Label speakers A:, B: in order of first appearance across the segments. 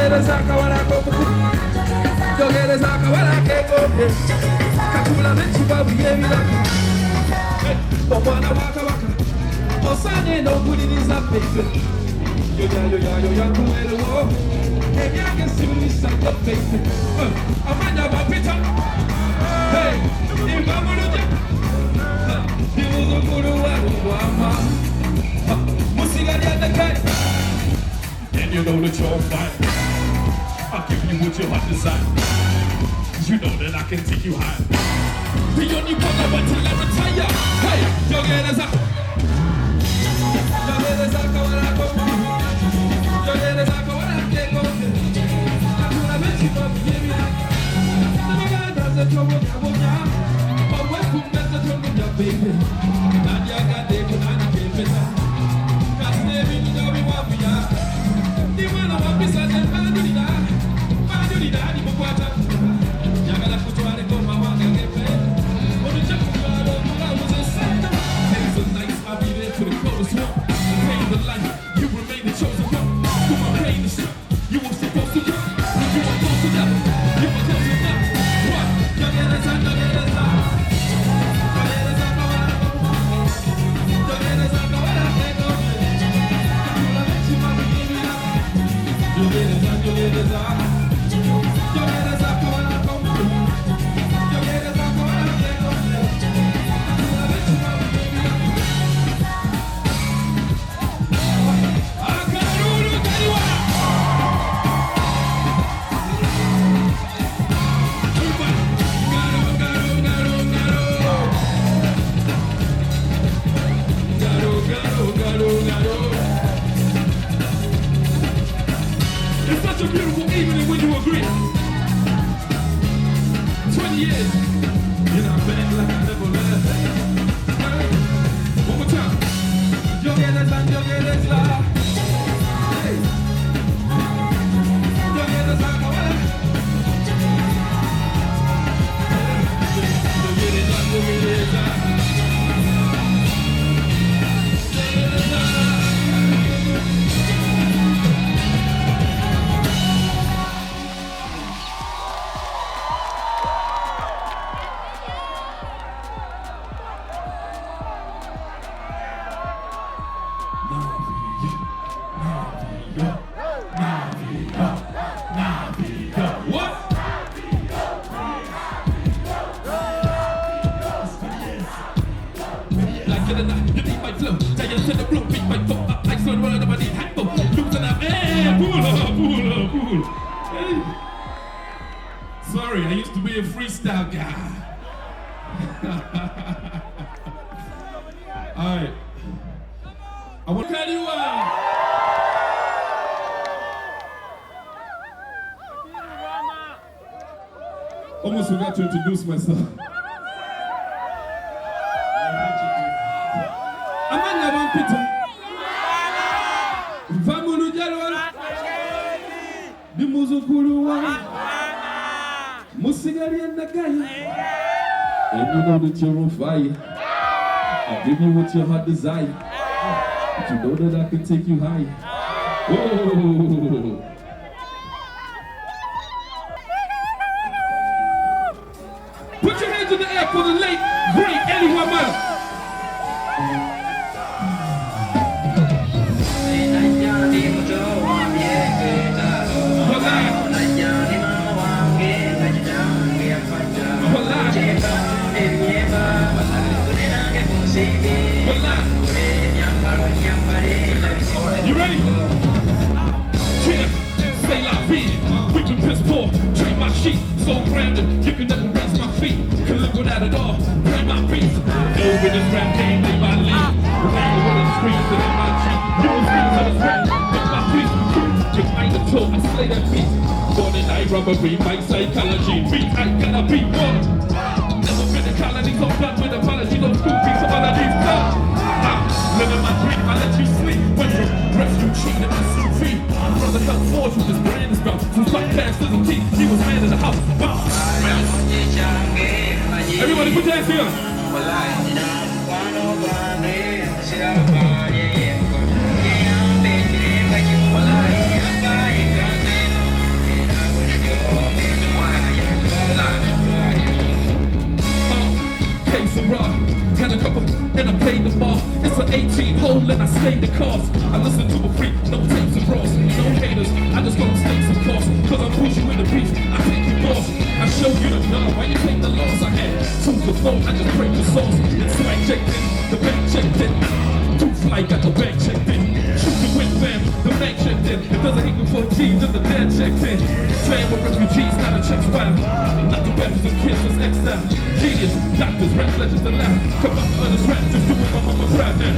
A: Njogereza kawala Kookie. Njogereza kawala Kookie. Kakula benchi babuye biraka. Omwana wa Kabaka. Osanye n'okuliriza ppeke. Yoya kuwerewo. Ebyange simulisa ppeke. Amanya bapita. Hey, imamuluja. Dimuzukulu wa Maama. Musigalya the and you know that you're fine. I'll give you what your heart desire. You know that I can take you high. The only one I want till I retire. Hey, Njogereza. Njogereza kawala Kookie. Njogereza kawala Kookie. Kakula benchi babuye biraka. Nabaganda zetwobonya. Owe kumeza twobonya baby. Nadia gade kunani kepesa. Kasnebi njobi wabuya. Dimana wapisa zetmadulida. Madulida ni mukwata. Yagala kutwale koma wanga kepe. Onu chapu yalo mula uze senta. Days and nights I'll be there to the coldest one. The pain of life, you remain the chosen one. Through my pain and shit, you were supposed to come. You were close enough, you were close enough. What? Njogereza, Njogereza. Njogereza kawala Kookie. Njogereza kawala Kookie. Kakula benchi babuye biraka. Njogereza, Njogereza. Njogereza kawala Kookie. Njogereza kawala Kookie. Kakula benchi babuye biraka. Akaruru kariwa. Garo. It's such a beautiful evening when you agree. 20 years in our band like I never left. One more time. Njogereza, Njogereza. Hey. Njogereza kawala. Njogereza, Njogereza. What? Like it or not, you need my flow. Giants in the blue, beat my foot up like sun word of my need hypo. Losing up, hey, pull up. Hey. Sorry, I used to be a freestyle guy. Alright. I want to tell you almost forgot to introduce myself. Amanda Vampita. Mukyala. Dimuzukulu wa Musigalya Nagaya. And you know that you're on fire. I'll give you what your heart desire. But you know that I can take you higher. Whoa. Put your hands in the air for the late, great Eddie Maama. You ready? Cheers, say la vie. We can piss poor, treat my sheet. So branded, you can never raise my feet. Can live without it all, pray my peace. Over this rap game, they my lead. Remember with the streets and in my cheek. You will see to the rap, with my feet. Just mind the toe, I slay that beat. Born in night robbery, my psychology. Beat, I gotta be one. Never been in colony, so done with apology. Those school beats, all of these thugs. Living my dream, I let you sleep. When you rescue, cheat, and I see free. Brother helped forge with his brand is brown. Since my past is a key, he was man in the house. Wow. Everybody put your hands together. and I stay the course. I listen to a freak, no tapes and bros, no haters. I just go mistakes of course, cause I'm pushing with the beats. I take you boss, I show you the love. Why you take the loss I had? Tools the flow, I just break the sauce. It's swag checked in, the bank checked in. Too fly, got the bank checked in. Shoot the win fam, the bank checked in. It doesn't equal 4 G's, just the dead checked in. Slam with refugees, not a check spot. Not the weapons and kids, just X out. Genius, doctors, rap legends, and laugh. Come up with others rap, just do it my mama crap now.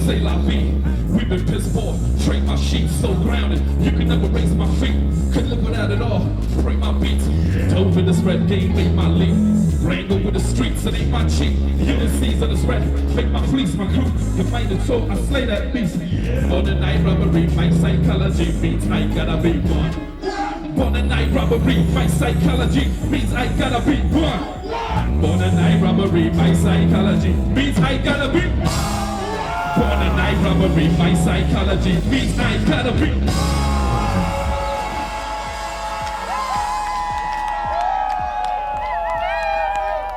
A: Say la vie, we've been pissed poor. Trade my sheep so grounded, you can never raise my feet. Couldn't live without it all, break my beats. Dove in this red game, made my leap. Ran over the streets, it ain't my cheek. Ulysses of this red, make my fleece, my crew. You find it so I slay that beast. Born a night robbery, my psychology means I gotta be one. Born a night robbery, my psychology means I gotta be one. Born a night robbery, my psychology means I gotta be one. Born a night robbery, my psychology means I gotta be